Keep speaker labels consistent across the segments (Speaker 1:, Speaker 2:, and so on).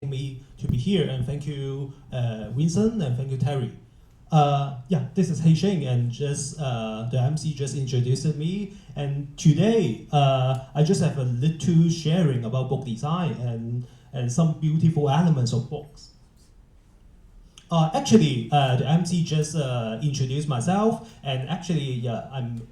Speaker 1: Me to be here, and thank you, Vincent, and thank you, Terry. Yeah, this is Shing, and just the MC just introduced me, and today I just have a little sharing about book design and some beautiful elements of books. Actually, the MC just introduced myself, and actually,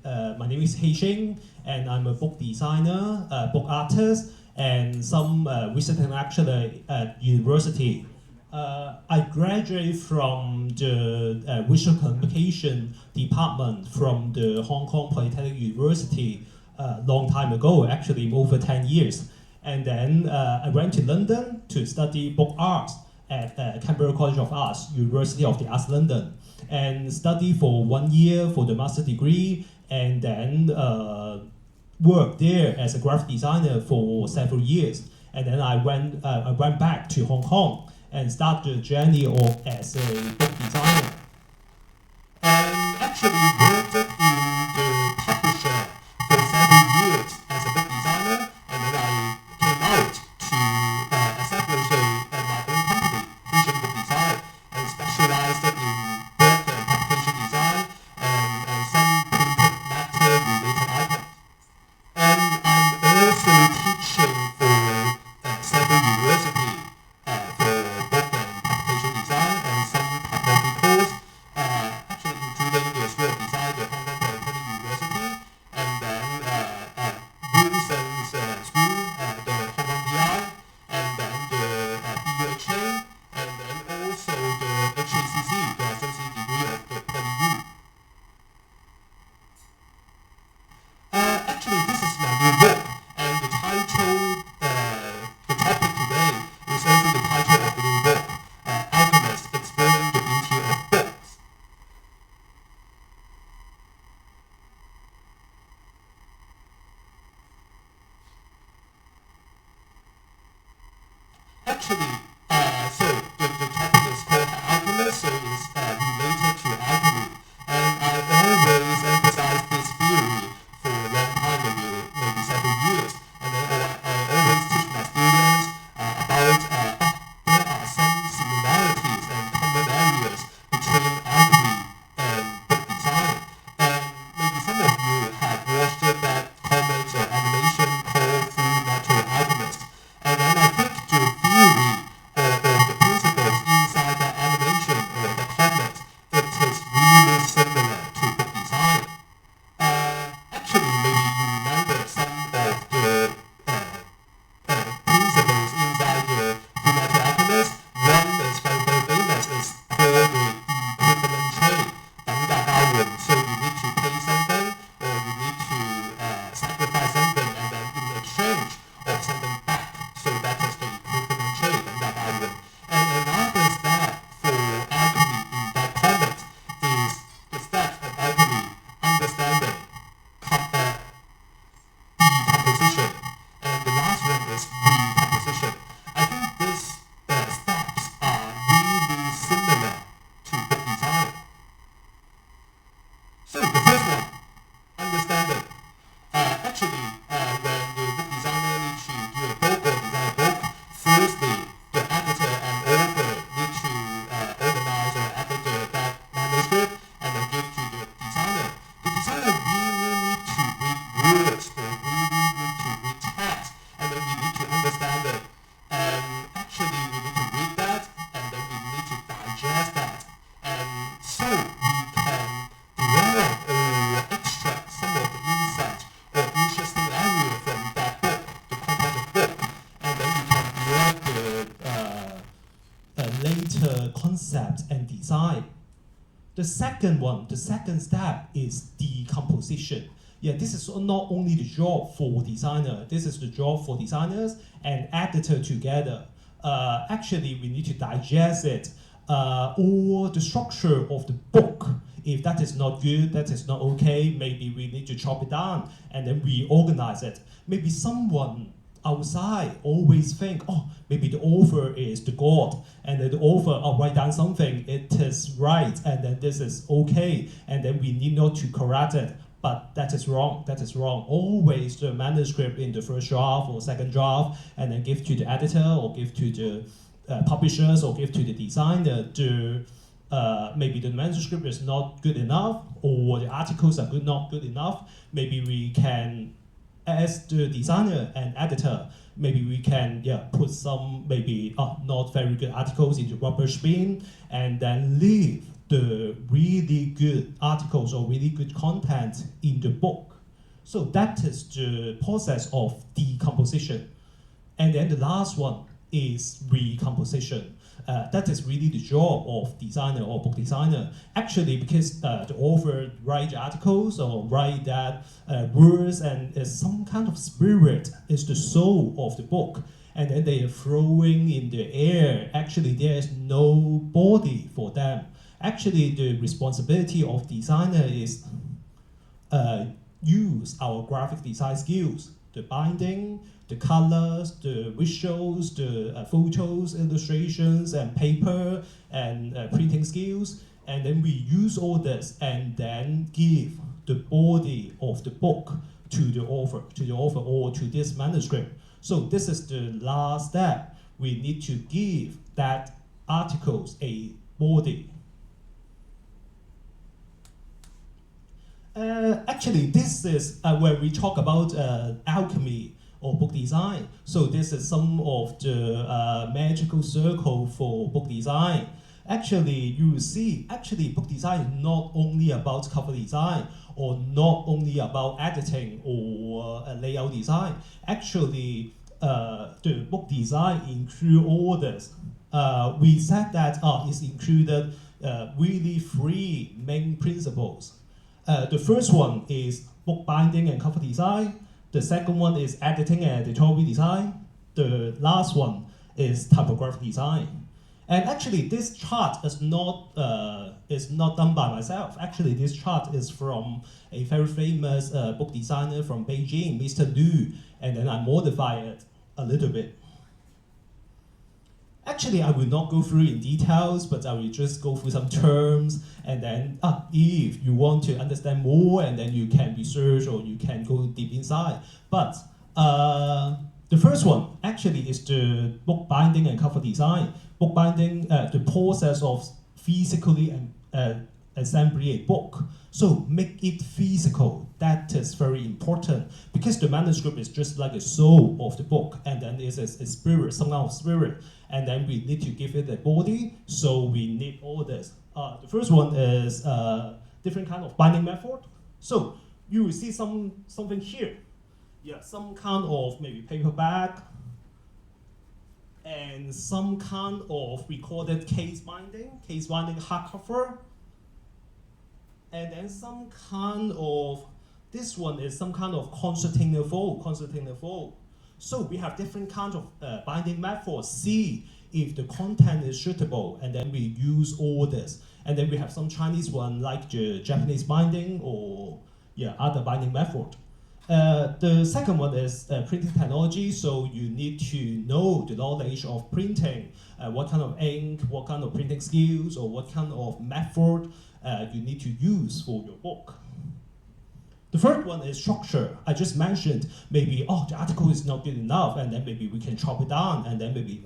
Speaker 1: my name is Shing, and I'm a book designer, book artist, and some visiting actually at university. I graduated from the visual communication department from the Hong Kong Polytechnic University a long time ago, actually over 10 years. And then I went to London to study book arts at Canberra College of Arts, University of the Arts London, and study for 1 year for the master degree, and then worked there as a graphic designer for several years. And then I went back to Hong Kong and started the journey as a book designer. And actually worked in the publisher for several years as a book designer, and then I came out to establish my own company, Vision Book Design, and specialized in book and publication design and some printed matter related items. And I'm also teaching for several universities for book and publication design and some public course, actually including the School of Design, the Hong Kong Polytechnic University, and then Wilson's School, the Hong Kong DI, and then the PUHA, and then also the HKCC, the associate degree of the PolyU. Actually, this is my new book, and the topic today is also the title of the new book, Alchemist, Exploring the Beauty of Books. Actually, so the topic is called Alchemist, so it's related to alchemy, and I've always emphasized this theory for a long time, maybe several years, and then I always teach my students about there are some similarities and common areas between alchemy and book design, and maybe some of you have watched that comics or animation called Full Metal Alchemist, and then I think the theory or the principles inside that animation or the comics, it is really similar to book design. Actually, maybe you remember some of the principles inside the Fullmetal Alchemist. One is very famous, is called the equivalent trade, 等价交換. So you need to pay something, or you need to sacrifice something, and then in exchange of something back. So that is the equivalent trade, 等价交換. And another step for alchemy in that context is the steps of alchemy, understanding decomposition, and the last one is recomposition. I think these steps are really similar to book design. So the first one, understanding. Actually, when the book designer needs to do a book or design a book, firstly, the editor and author need to organize or edit that manuscript and then give to the designer. The designer really need to read words or really need to read text, and then we need to understand it. And actually, we need to read that, and then we need to digest that. And so we can develop or extract some of the insights or interesting area from that book, the content of book, and then we can develop the later concept and design. The second step is decomposition. Yeah, this is not only the job for designer, this is the job for designers and editor together. Actually, we need to digest it, or the structure of the book. If that is not good, that is not okay, maybe we need to chop it down and then reorganize it. Maybe someone outside always think, oh, maybe the author is the god, and then the author write down something, it is right, and then this is okay, and then we need not to correct it. But that is wrong, that is wrong. Always the manuscript in the first draft or second draft, and then give to the editor or give to the publishers or give to the designer maybe the manuscript is not good enough or the articles are not good enough. Maybe we can, as the designer and editor, maybe we can put some maybe not very good articles into rubbish bin and then leave the really good articles or really good content in the book. So that is the process of decomposition. And then the last one is recomposition. That is really the job of designer or book designer. Actually, because the author write articles or write that words and some kind of spirit is the soul of the book. And then they are throwing in the air. Actually, there is no body for them. Actually, the responsibility of designer is use our graphic design skills, the binding, the colors, the visuals, the photos, illustrations, and paper, and printing skills. And then we use all this and then give the body of the book to the author or to this manuscript. So this is the last step. We need to give that articles a body. Actually, this is where we talk about alchemy or book design. So this is some of the magical circle for book design. Actually, you will see, actually book design is not only about cover design or not only about editing or layout design. Actually, the book design include all this. We said that it's included really three main principles. The first one is book binding and cover design. The second one is editing and editorial design. The last one is typographic design. And actually, this chart is not done by myself. Actually, this chart is from a very famous book designer from Beijing, Mr. Liu, and then I modified it a little bit. Actually, I will not go through in details, but I will just go through some terms, and then if you want to understand more, and then you can research or you can go deep inside. But the first one actually is the book binding and cover design. Book binding, the process of physically assembly a book. So make it physical. That is very important because the manuscript is just like a soul of the book, and then there's a spirit, some kind of spirit, and then we need to give it a body. So we need all this. The first one is different kind of binding method. So you will see something here. Yeah, some kind of maybe paperback and some kind of recorded case binding hardcover. And then some kind of, this one is some kind of concertina fold. So we have different kinds of binding methods. See if the content is suitable, and then we use all this. And then we have some Chinese one like the Japanese binding or other binding method. The second one is printing technology. So you need to know the knowledge of printing, what kind of ink, what kind of printing skills, or what kind of method you need to use for your book. The third one is structure. I just mentioned maybe, the article is not good enough, and then maybe we can chop it down, and then maybe,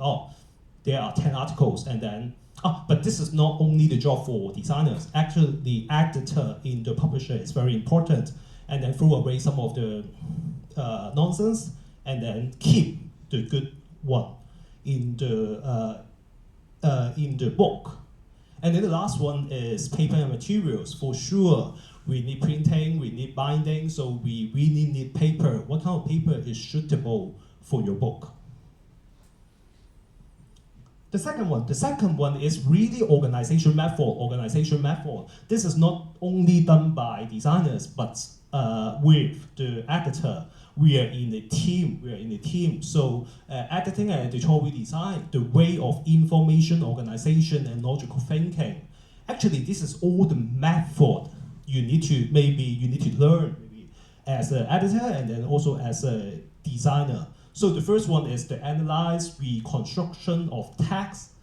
Speaker 1: there are 10 articles, and then, but this is not only the job for designers. Actually, the editor in the publisher is very important, and then throw away some of the nonsense, and then keep the good one in the book. And then the last one is paper and materials. For sure, we need printing, we need binding, so we really need paper. What kind of paper is suitable for your book? The second one is really organization method. This is not only done by designers, but with the editor. We are in a team. So editing and editorial design, the way of information organization and logical thinking. Actually, this is all the method you need to learn maybe as an editor and then also as a designer. So the first one is the analyze, reconstruction of text,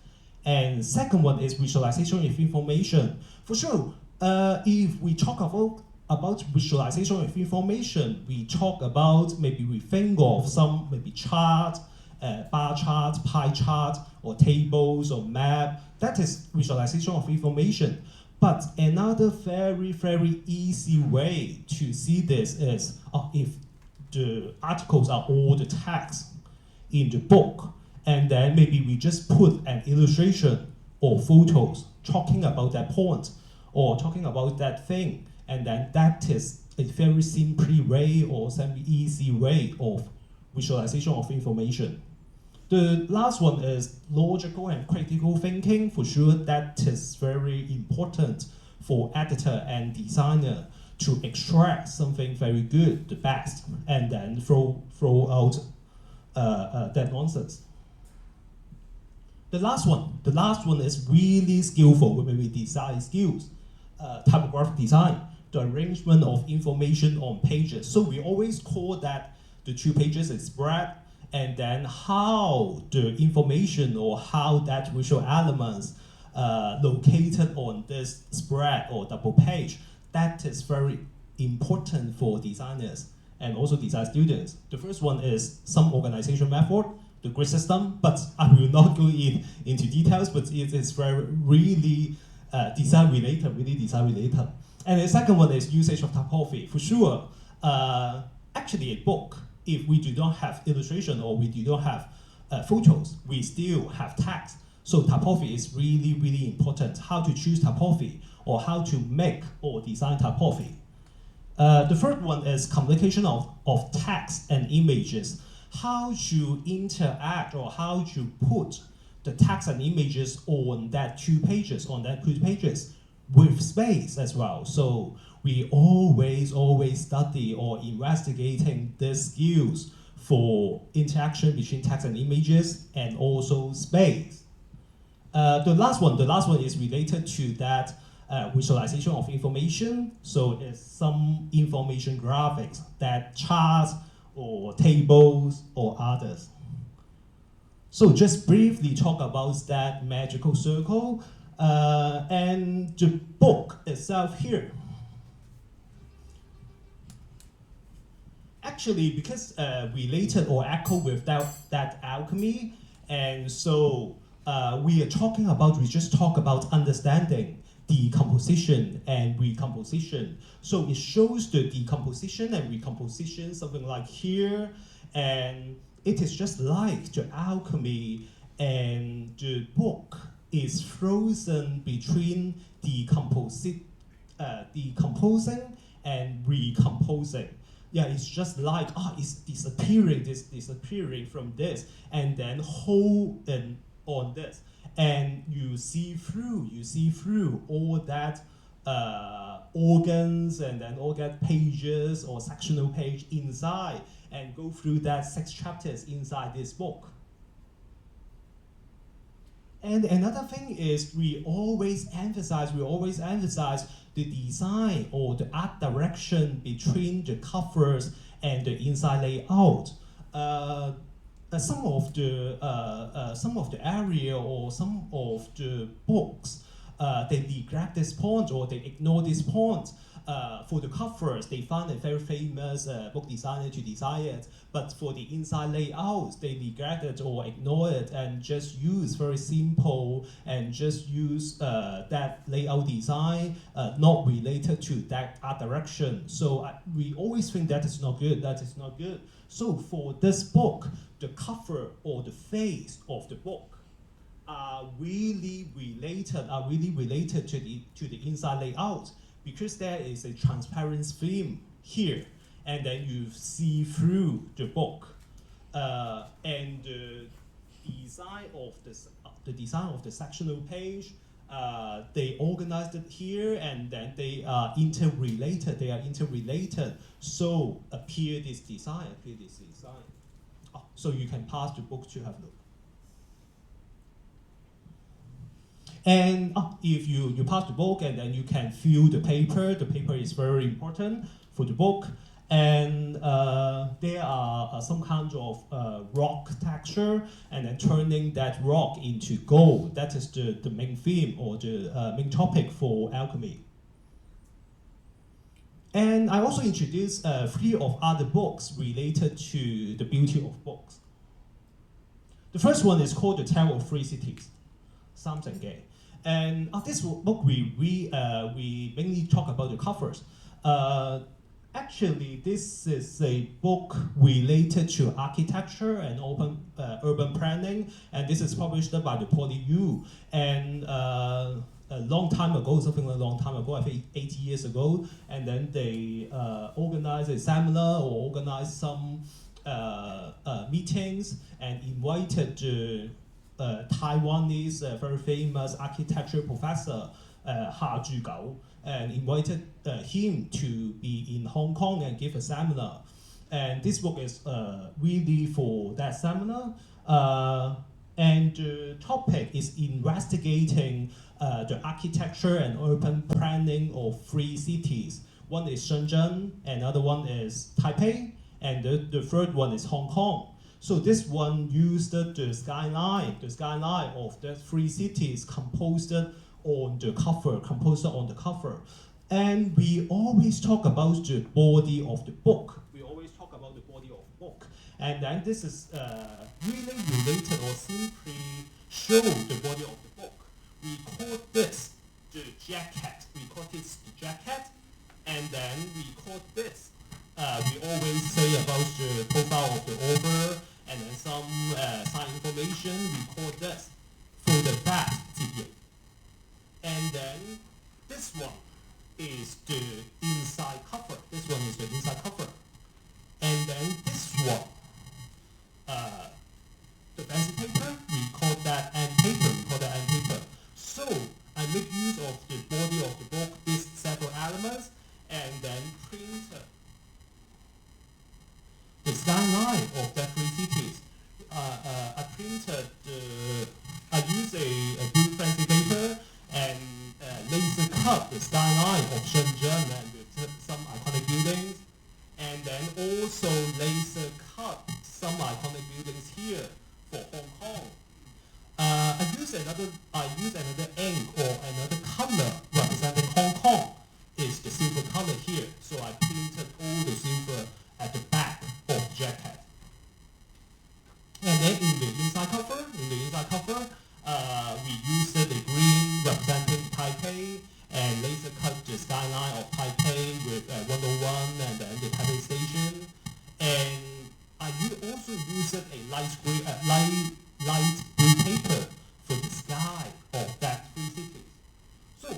Speaker 1: and second one is visualization of information. For sure, if we talk about visualization of information, we talk about, maybe we think of some maybe chart bar chart, pie chart, or tables, or map. That is visualization of information. But another very, very easy way to see this is if the articles are all the text in the book, and then maybe we just put an illustration or photos talking about that point or talking about that thing, and then that is a very simple way or semi-easy way of visualization of information. The last one is logical and critical thinking. For sure, that is very important for editor and designer to extract something very good, the best, and then throw out that nonsense. The last one is really skillful, maybe design skills, typographic design, the arrangement of information on pages. So we always call that the 2 pages is spread, and then how the information or how that visual elements located on this spread or double page, that is very important for designers and also design students. The first one is some organization method, the grid system, but I will not go into details, but it is really design related, And the second one is usage of typography. For sure, actually a book, if we do not have illustration or we do not have photos, we still have text. So typography is really, really important. How to choose typography or how to make or design typography. The third one is communication of text and images. How to interact or how to put the text and images on that 2 pages, with space as well. So we always study or investigating these skills for interaction between text and images and also space. The last one is related to that visualization of information. So it's some information graphics, that charts or tables or others. So just briefly talk about that magical circle and the book itself here. Actually, because related or echo with that alchemy, and so we just talk about understanding decomposition and recomposition. So it shows the decomposition and recomposition, something like here, and it is just like the alchemy and the book is frozen between decomposing and recomposing. Yeah, it's just like, it's disappearing from this, and then holding on this. And you see through all that organs and then all that pages or sectional page inside, and go through that 6 chapters inside this book. And another thing is we always emphasize the design or the art direction between the covers and the inside layout. Some of the area or some of the books, they neglect this point or they ignore this point. For the covers, they find a very famous book designer to design it, but for the inside layouts, they neglect it or ignore it and just use very simple and just use that layout design not related to that art direction. So we always think that is not good, So for this book, the cover or the face of the book are really related to the inside layout, because there is a transparent theme here, and then you see through the book, and the design of the sectional page. They organized it here, and then they are interrelated. So appear this design. So you can pass the book to have a look. And if you pass the book, and then you can feel the paper. The paper is very important for the book. And there are some kinds of rock texture, and then turning that rock into gold. That is the main theme or the main topic for alchemy. And I also introduced 3 of other books related to the beauty of books. The first one is called The Tale of Three Cities, 三城記. And this book we mainly talk about the covers. Actually, this is a book related to architecture and urban planning, and this is published by the PolyU. And a long time ago, something like a long time ago, I think 80 years ago, and then they organized a seminar or organized some meetings and invited the Taiwanese very famous architecture professor Ha Zhugao, and invited him to be in Hong Kong and give a seminar. And this book is really for that seminar. And the topic is investigating the architecture and urban planning of three cities. One is Shenzhen, another one is Taipei, and the third one is Hong Kong. So this one used the skyline of the three cities composed on the cover. And we always talk about the body of the book. And then this is really related or simply show the body of the book. We call this the jacket. And then we call this, we always say about the profile of the author, and then some side information. We call this for the back. And then this one is the inside cover. And then this one, the fancy paper, we call that end paper. So I make use of the body of the book, these several elements, and then print the skyline of the three cities. I use a blue fancy paper and laser cut the skyline of Shenzhen and with some iconic buildings, and then also laser cut some iconic buildings here for Hong Kong. I use another ink or another color representing Hong Kong. Is the silver color here, so I painted all the silver at the back of the jacket. And then in the inside cover, we used the green representing Taipei and laser cut the skyline of Taipei with 101 and then the Taipei station. And I also used a light blue paper for the sky of that three cities. So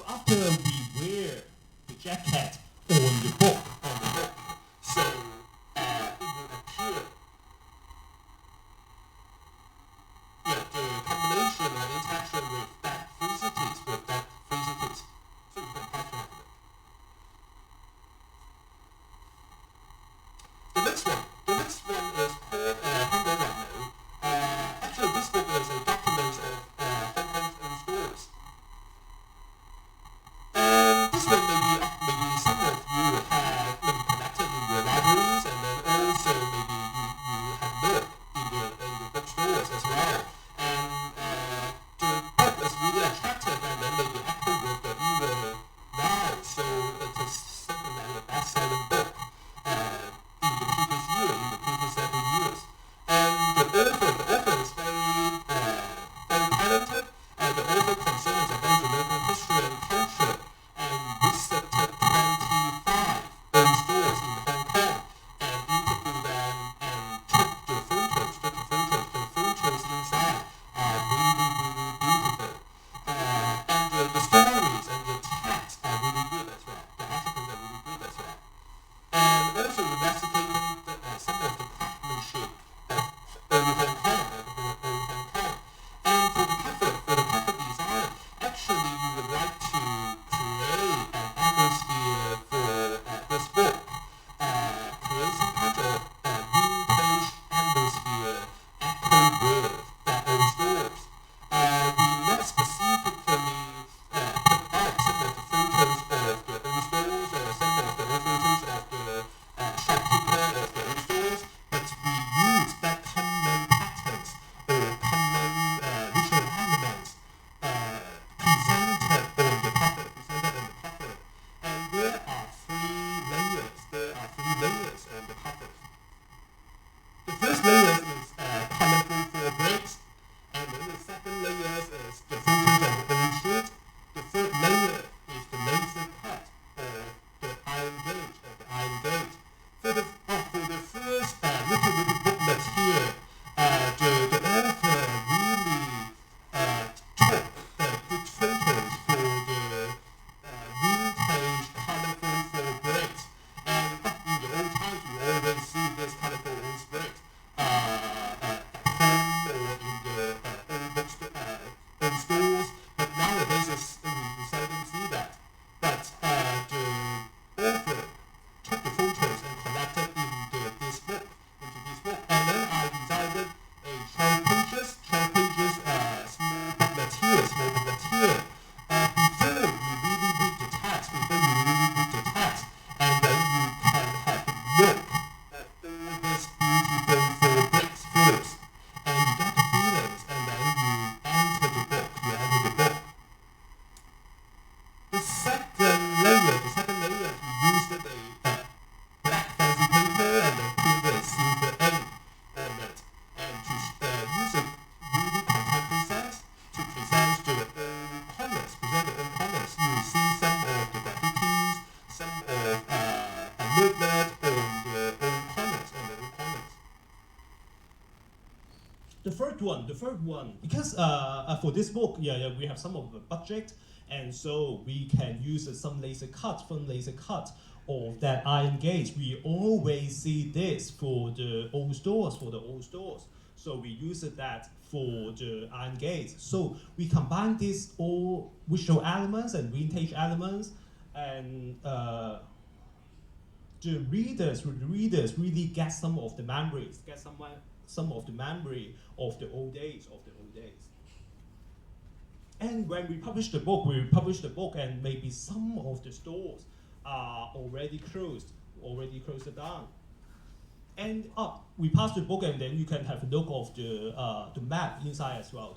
Speaker 1: after we wear the jacket on the book, so it will appear the combination and interaction with that three cities, so you can catch it. The next one is called Hangou. Actually, this book is a document of Hong Kong's own stories. third one, because for this book, we have some of the budget, and so we can use some laser cut, thin laser cut of that iron gauge. We always see this for the old stores, So we use that for the iron gauge. So we combine these all visual elements and vintage elements, and the readers really get some of the memories, some of the memory of the old days, And when we publish the book, and maybe some of the stores are already closed down. And we pass the book, and then you can have a look of the map inside as well.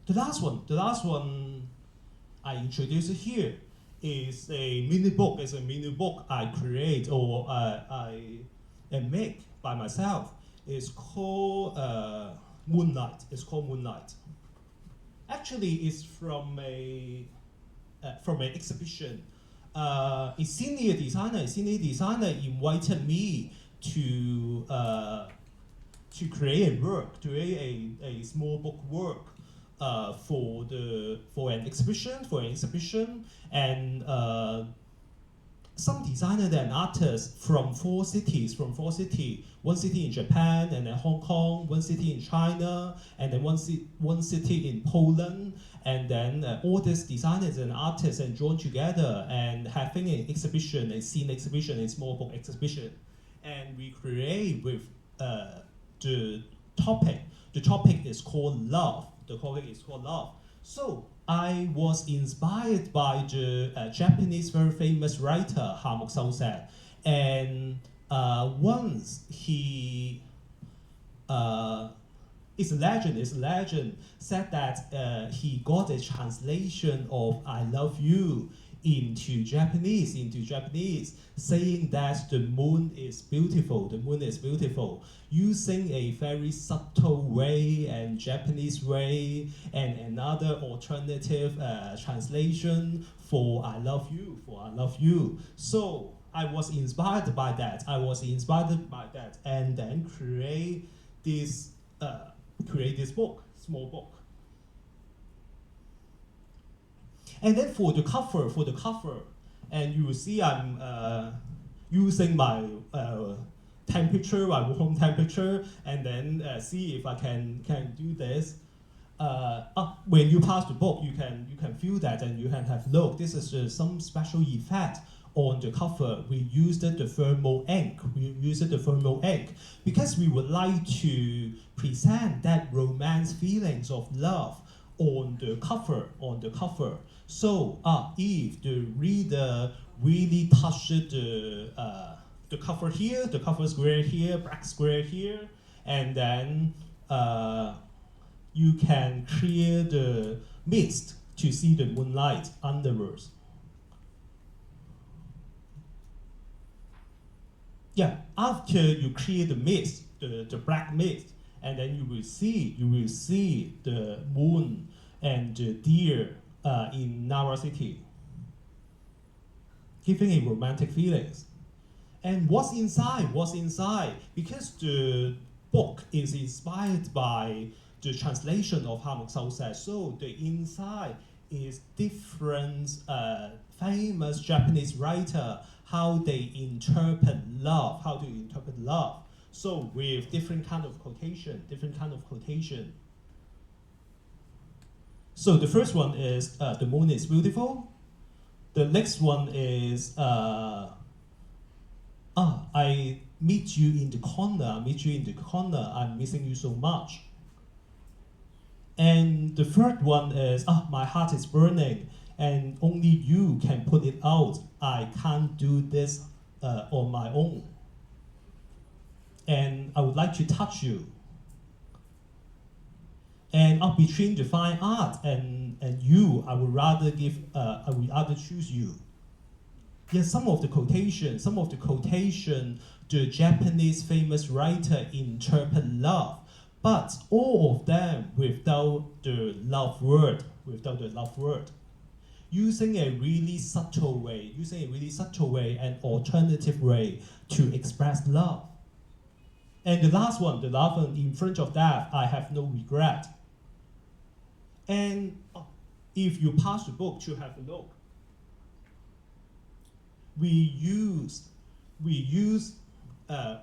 Speaker 1: The last one I introduced here is a mini book. It's a mini book I create or I make by myself. It's called Moonlight. Actually, it's from an exhibition. A senior designer invited me to create a small book work for an exhibition, and some designers and artists from four cities, one city in Japan, and then Hong Kong, one city in China, and then one city in Poland, and then all these designers and artists and joined together and having an exhibition, a scene exhibition, a small book exhibition, and we create with the topic. The topic is called love. So I was inspired by the Japanese very famous writer Hamuk, and once he is a legend, said that he got a translation of "I love you" into Japanese, saying that the moon is beautiful, using a very subtle way and Japanese way, and another alternative translation for I love you. So I was inspired by that, and then create this book, small book. And then for the cover, and you will see I'm using my temperature, my room temperature, and then see if I can do this. When you pass the book, you can feel that, and you can have look. This is some special effect on the cover. We used the thermal ink. Because we would like to present that romance feelings of love on the cover. So if the reader really touched the cover here, the cover square here, black square here, and then you can clear the mist to see the moonlight underwards. Yeah, after you clear the mist, the black mist, and then you will see the moon and the deer in Nara City, giving a romantic feelings. And what's inside? Because the book is inspired by the translation of Hamuk, so the inside is different famous Japanese writer, how they interpret love, So with different kind of quotation. So the first one is the moon is beautiful. The next one is I meet you in the corner, I'm missing you so much. And the third one is my heart is burning and only you can put it out. I can't do this on my own. And I would like to touch you. And between the fine art and you, I would rather choose you. Yes, some of the quotation, the Japanese famous writer interpret love, but all of them without the love word. using a really subtle way, an alternative way to express love. And the last one, in front of that, I have no regret. And if you pass the book, you have a look. We use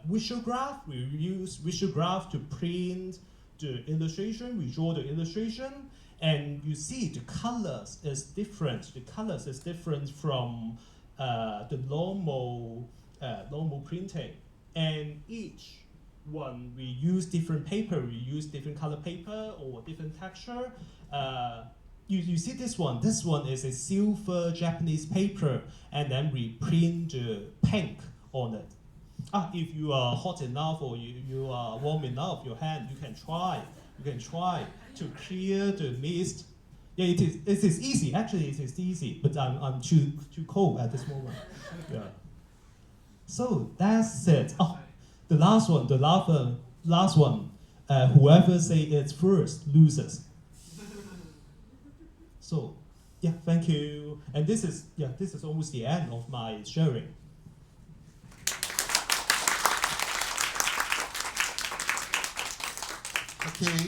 Speaker 1: visual graph. We use visual graph to print the illustration. We draw the illustration, and you see the colors is different. The colors is different from the normal printing. And each one, we use different paper. We use different color paper or different texture. You see this one. This one is a silver Japanese paper, and then we print the pink on it. If you are hot enough or you are warm enough, your hand, you can try to clear the mist. Yeah, it is easy. Actually, it is easy, but I'm too cold at this moment. Yeah. So that's it. The last one. Whoever say it first loses. So, yeah, thank you. And this is almost the end of my sharing.
Speaker 2: Okay,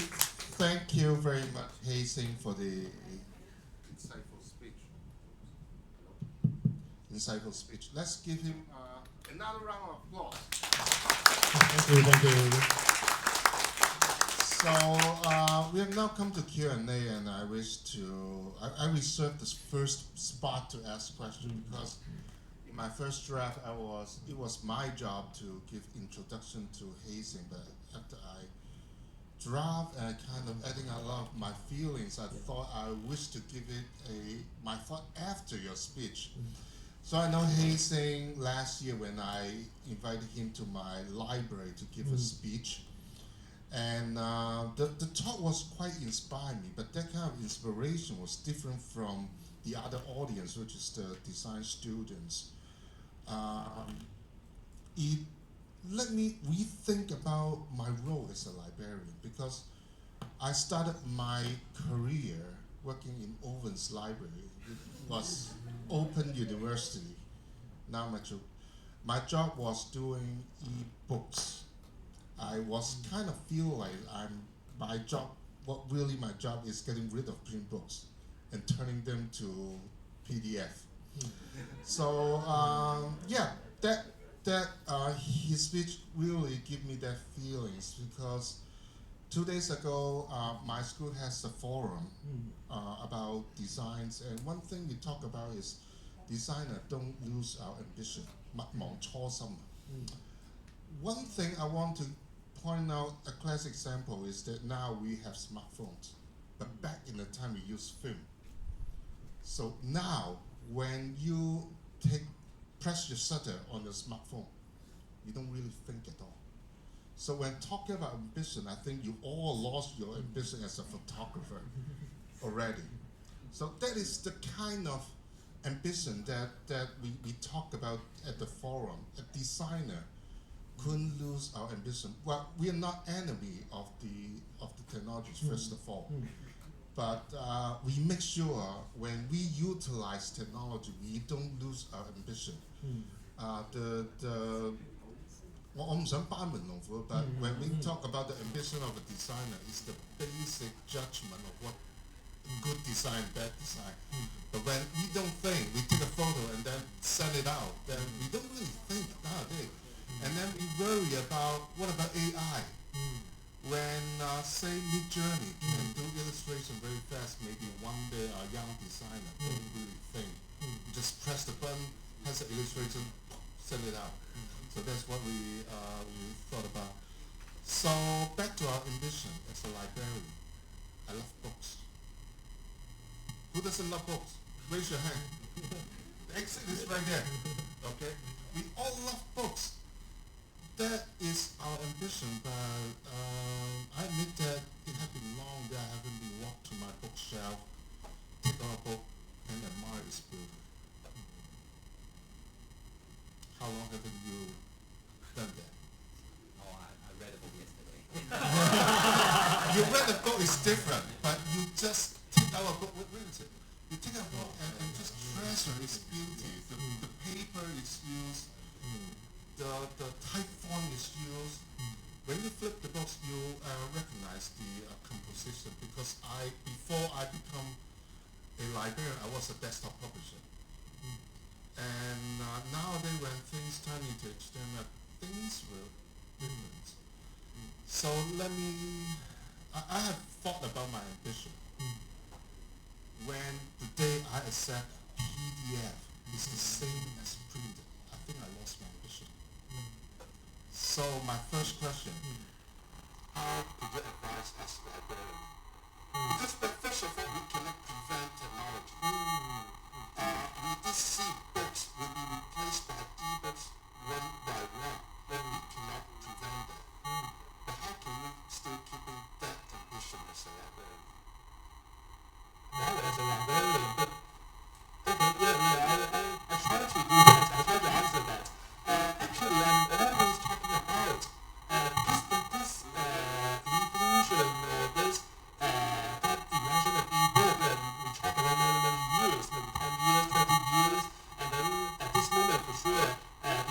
Speaker 2: thank you very much, Shing, for the insightful speech. Let's give him another round of applause.
Speaker 1: Thank you.
Speaker 2: So we have now come to Q&A, and I reserved this first spot to ask questions because in my first draft, it was my job to give introduction to Shing, but after I draft and kind of adding a lot of my feelings, I thought I wish to give it my thought after your speech. So I know Shing last year when I invited him to my library to give a speech. And the talk was quite inspiring me, but that kind of inspiration was different from the other audience, which is the design students. It let me rethink about my role as a librarian, because I started my career working in Owen's library. It was Open University. Now my job was doing e-books. I was kind of feel like my job is getting rid of print books and turning them to PDF. So his speech really gave me that feelings, because 2 days ago my school has a forum about designs, and one thing we talk about is designer don't lose our ambition. One thing I want to point out, a classic example, is that now we have smartphones, but back in the time we used film. So now when you press your shutter on your smartphone, you don't really think at all. So when talking about ambition, I think you all lost your ambition as a photographer already. So that is the kind of ambition that we talk about at the forum. A designer couldn't lose our ambition. Well, we are not enemy of the technologies, first of all. But we make sure when we utilize technology, we don't lose our ambition. But when we talk about the ambition of a designer, it's the basic judgment of what good design, bad design. But when we don't think, we take a photo and then send it out, then we don't really think nowadays. And then we worry about, what about AI? When, say, Mid-Journey can do illustration very fast, maybe one day a young designer don't really think. You just press the button, has an illustration, send it out. So that's what we thought about. So back to our ambition as a librarian. I love books. Who doesn't love books? Raise your hand. The exit is right there. Okay? We all love books. That is our ambition, but I admit that it has been long that I haven't been walked to my bookshelf, take out a book, and admire its beauty. How long haven't you done that?
Speaker 3: Oh, I read a book yesterday.
Speaker 2: You read a book is different, but you just take out a book. Where is it? You take out a book and answer is beauty. The paper is used, the typeform is used. When you flip the books, you recognize the composition, because before I become a librarian, I was a desktop publisher. And nowadays, when things turn into HTML, things were different. So I have thought about my ambition. When the day I accept PDF is the same as printed, I think I lost my ambition. So my first question, how do you advise as a librarian? Because first of all, we cannot prevent technology. We just see books will be replaced by e-books one by one, when we cannot prevent that. But how can we still keep that ambition as a librarian?
Speaker 3: Well, as a librarian, but okay, I try to do that. I try to answer that. Actually, everyone's talking about because this evolution, that invention of e-book, and we talk about many years, maybe 10 years, 20 years, and then at this moment, for sure, the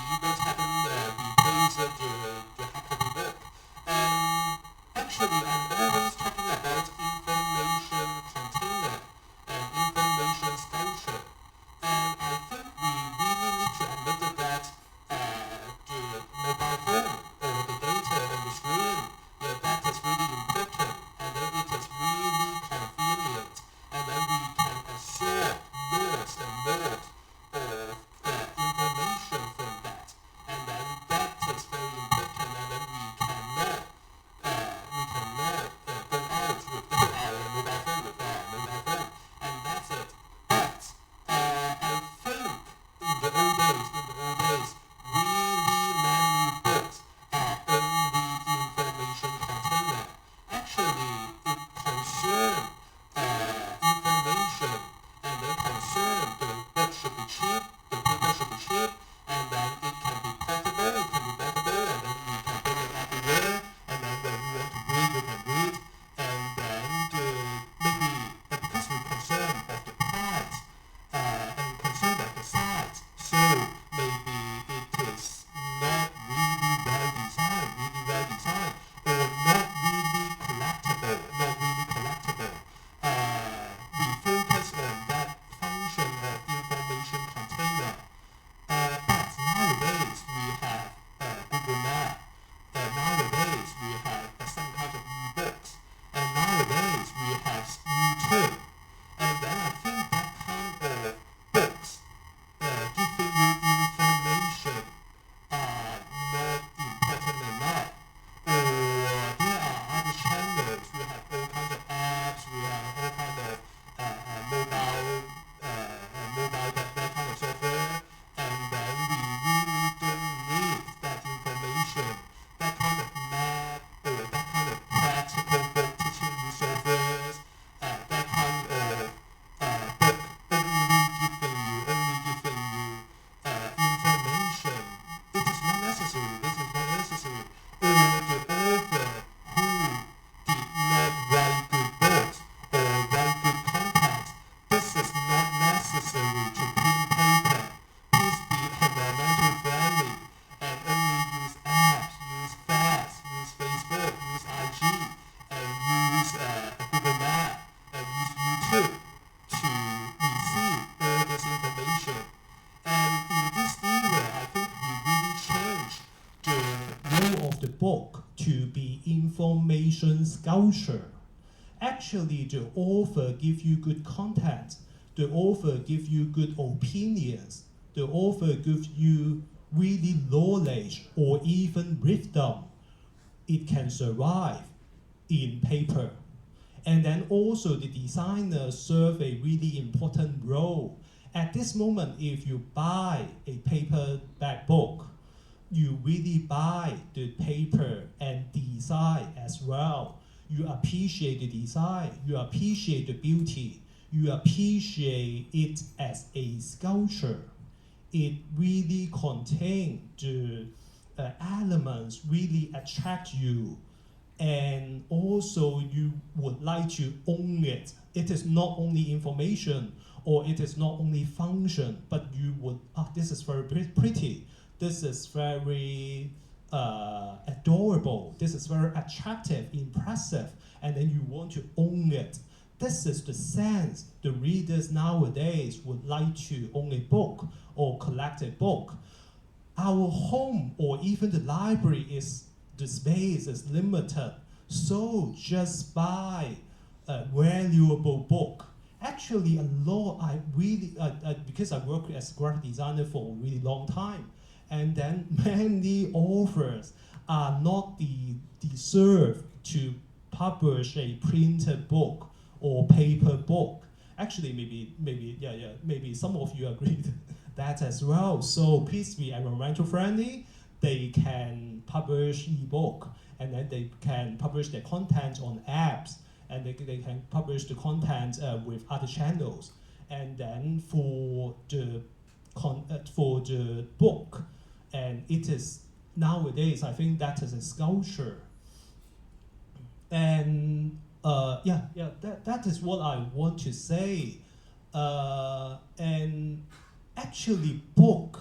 Speaker 3: e-books haven't replaced the hardcopy book. And actually, everyone's talking about information container and information sculpture. And I think we really need to admit that the mobile phone or the data on the screen, that is really important, and then it is really convenient, and then we can absorb more and more information from that, and then that is very important, and then we cannot go out with our mobile phone, and that's it. But I think in the old days, really many books are only information container. Actually, it concerns information, and then concern the book should be cheap, the paper should be cheap, and then it can be portable, it can be bettable, and then we can bring it everywhere, and then when we want to read, we can read, and then maybe because we're concerned of the price, and concerned of the size, so maybe it is not really well designed, or not really collectible. We focus on that function of information container. But nowadays we have Google Maps. Nowadays we have some kind of e-books. And nowadays we have YouTube. And then I think that kind of books giving you information are not important enough. Or there are other channels. We have all kinds of apps. We have all kinds of mobile that kind of software. And then we really don't need that information, that kind of map, or that kind of practical book teaching you softwares, that kind of book only giving you information. It is not necessary. Or the author who did not write good books or write good content. This is not necessary to print paper. Please be environmental friendly and only use apps, use Fast, use Facebook, use IG, and use Google Maps, and use YouTube to receive all this information. And in this era, I think we really changed
Speaker 1: The role of the book to be information sculpture. Actually, the author gives you good content. The author gives you good opinions. The author gives you really knowledge or even wisdom. It can survive in paper. And then also the designer serve a really important role. At this moment, if you buy a paperback book, you really buy the paper and design as well. You appreciate the design, you appreciate the beauty, you appreciate it as a sculpture. It really contains the elements really attract you. and also you would like to own it. It is not only information, or it is not only function, but you would, this is very pretty, this is very adorable, this is very attractive, impressive, and then you want to own it. This is the sense the readers nowadays would like to own a book or collect a book. Our home or even the library the space is limited. So just buy a valuable book. Actually, a lot, because I work as a graphic designer for a really long time, and then many authors are not deserved to publish a printed book or paper book. Actually, maybe some of you agree that as well. So please be environmental friendly. They can publish ebook, and then they can publish their content on apps, and they can publish the content with other channels. And then for the book, and it is nowadays, I think that is a sculpture. And that is what I want to say. And actually, book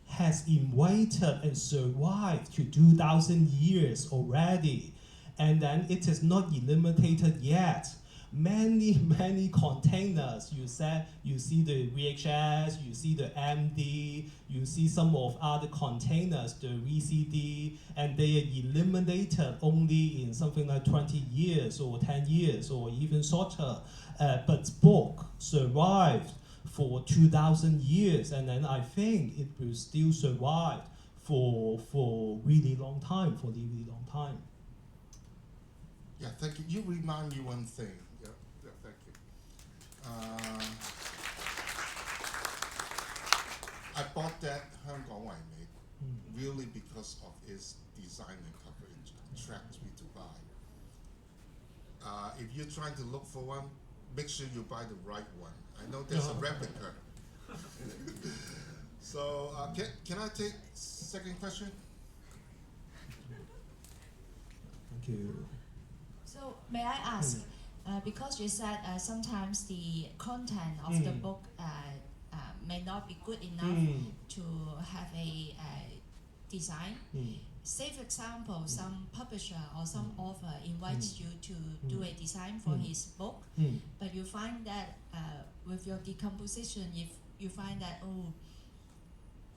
Speaker 1: has invited and survived to 2,000 years already, and then it is not eliminated yet. Many containers, you see the VHS, you see the MD, you see some of other containers, the VCD, and they are eliminated only in something like 20 years or 10 years or even shorter. But book survived for 2,000 years, and then I think it will still survive for really long time,
Speaker 2: Yeah, thank you. You remind me one thing. Yeah, thank you. I bought that 香港為美 really because of its design and coverage. It attracts me to buy. If you're trying to look for one, make sure you buy the right one. I know there's a replica. So can I take second question?
Speaker 1: Thank you.
Speaker 4: So may I ask, because you said sometimes the content of the book may not be good enough to have a design. Say for example, some publisher or some author invites you to do a design for his book, but you find that with your decomposition, if you find that,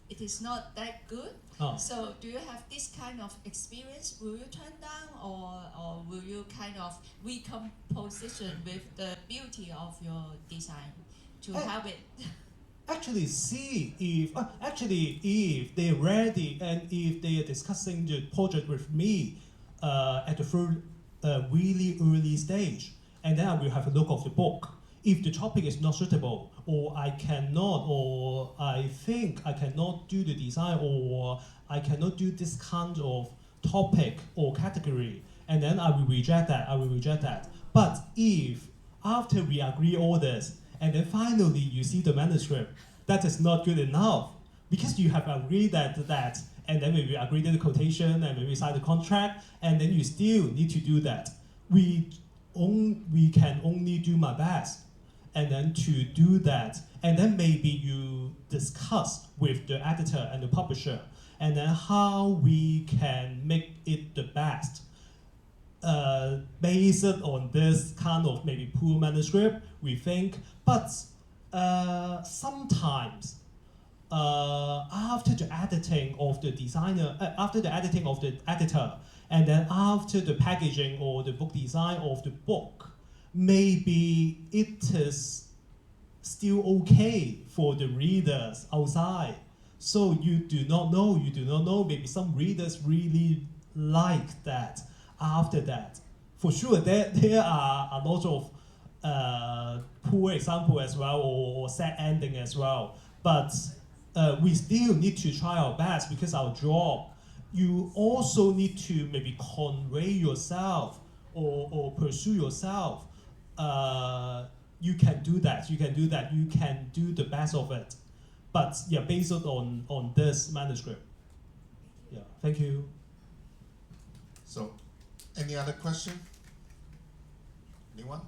Speaker 4: it is not that good. So do you have this kind of experience? Will you turn down, or will you kind of recomposition with the beauty of your design to have it?
Speaker 1: Actually, see if they're ready and if they are discussing the project with me at the really early stage, and then I will have a look of the book. If the topic is not suitable, or I cannot, or I think I cannot do the design, or I cannot do this kind of topic or category, and then I will reject that. But if after we agree all this, and then finally you see the manuscript, that is not good enough, because you have agreed that, and then maybe agree to the quotation, and maybe sign the contract, and then you still need to do that. We can only do my best, and then to do that, and then maybe you discuss with the editor and the publisher, and then how we can make it the best. Based on this kind of maybe poor manuscript, we think, but sometimes after the editing of the designer, after the editing of the editor, and then after the packaging or the book design of the book, maybe it is still okay for the readers outside. So you do not know, maybe some readers really like that after that. For sure, there are a lot of poor example as well, or sad ending as well. But we still need to try our best, because our job, you also need to maybe convey yourself or pursue yourself. You can do that, you can do the best of it. But yeah, based on this manuscript. Yeah, thank you.
Speaker 2: So Any other question? Anyone?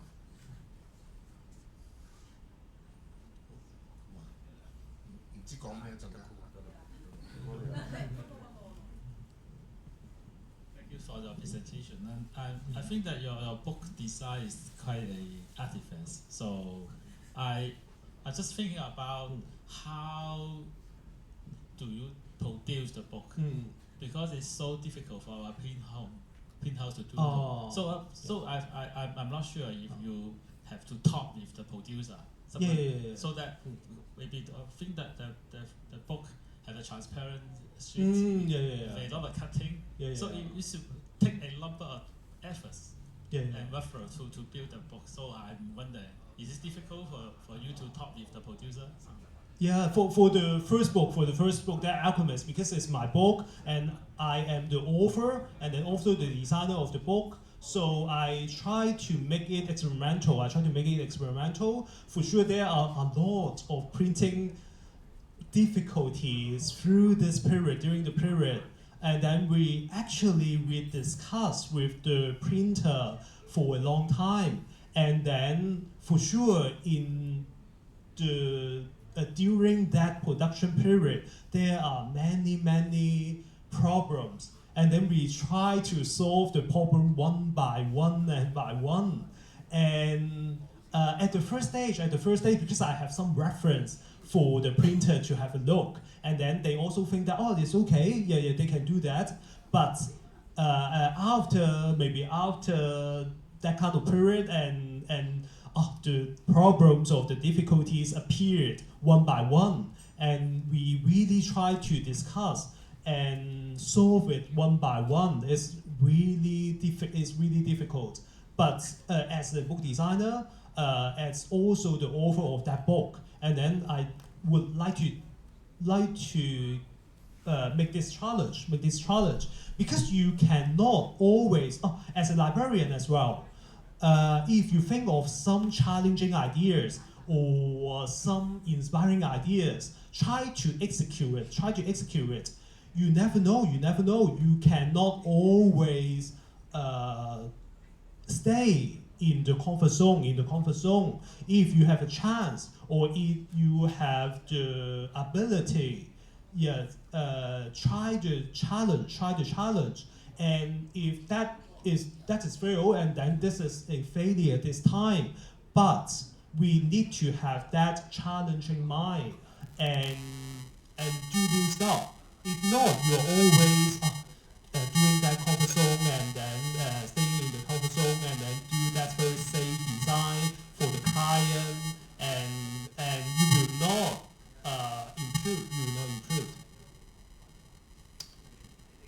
Speaker 5: Thank you for the presentation. And I think that your book design is quite a artifact. So I just thinking about how do you produce the book, because it's so difficult for our print house to do it. So I'm not sure if you have to talk with the producer. So that maybe I think that the book have a transparent sheet, a lot of cutting. So you should take a number of efforts and effort to build a book. So I'm wondering, is it difficult for you to talk with the producer?
Speaker 1: Yeah, for the first book, that Alchemist, because it's my book and I am the author and then also the designer of the book. So I try to make it experimental. For sure, there are a lot of printing difficulties during the period. And then we discuss with the printer for a long time. And then for sure during that production period, there are many problems. And then we try to solve the problem one by one. And at the first stage, because I have some reference for the printer to have a look, and then they also think that, oh, it's okay, they can do that. But after that kind of period, and the problems of the difficulties appeared one by one, and we really try to discuss and solve it one by one. It's really difficult. But as the book designer, as also the author of that book, and then I would like to make this challenge, because you cannot always, as a librarian as well, if you think of some challenging ideas or some inspiring ideas, try to execute it. You never know. You cannot always stay in the comfort zone. If you have a chance or if you have the ability, try the challenge. And if that is fail, and then this is a failure this time, but we need to have that challenging mind and do new stuff. If not, you're always doing that comfort zone and then staying in the comfort zone and then do that very safe design for the client, and you will not improve.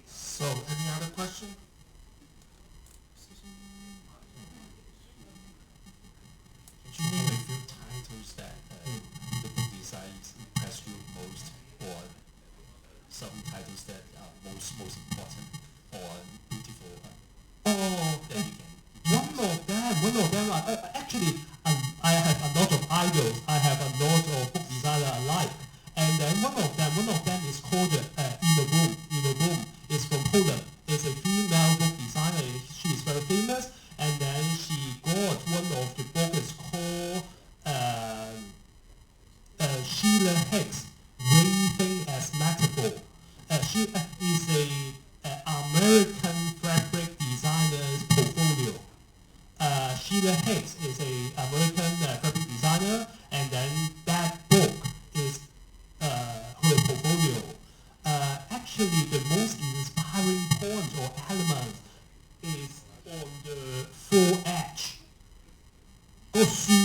Speaker 2: So, any other question?
Speaker 5: Can you name a few titles that the book designs impressed you most, or some titles that are most important or beautiful?
Speaker 1: One of them. Actually, I have a lot of idols. I have a lot of book designers I like, and then one of them is called Ina Boom. Is from Poland. It's a female book designer. She is very famous, and then she got one of the books called Sheila Hicks, Waving as Metaphor. She is a American fabric designer's portfolio. Sheila Hicks is a American fabric designer, and then that book is her portfolio. Actually, the most inspiring point or element is on the 4H. 個樹